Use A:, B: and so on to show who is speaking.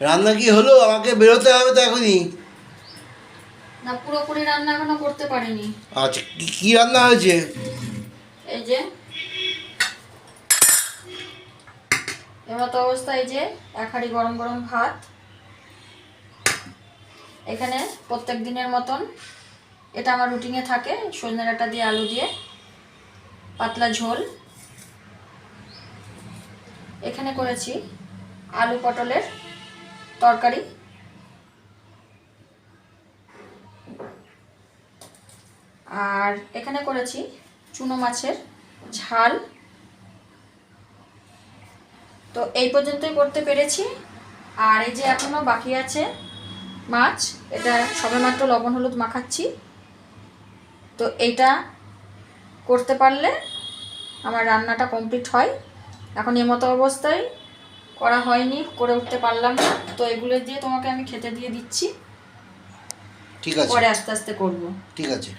A: রান্না কি হলো? আমাকে বেরোতে হবে তো এখনই।
B: না, পুরোপুরি রান্না এখনো করতে পারিনি।
A: আচ্ছা, কি রান্না হয়েছে?
B: এই যে এমতো অবস্থা, এই যে এক হাঁড়ি গরম গরম ভাত। এখানে প্রত্যেক দিনের মতন এটা আমার রুটিনে থাকে, সজনে ডাঁটা দিয়ে আলু দিয়ে পাতলা ঝোল। এখানে করেছি আলু পটলের তরকারি, আর এখানে করেছি চুনো মাছের ঝাল। তো এই পর্যন্তই করতে পেরেছি। আর এই যে এখনো বাকি আছে মাছ, এটা সবেমাত্র লবণ হলুদ মাখাচ্ছি। তো এইটা করতে পারলে আমার রান্নাটা কমপ্লিট হয়। এখন এমতো অবস্থায় করা হয়নি, করে উঠতে পারলাম না, তো এগুলো দিয়ে তোমাকে আমি খেতে দিয়ে দিচ্ছি।
A: ঠিক আছে,
B: পরে আস্তে আস্তে করব।
A: ঠিক আছে।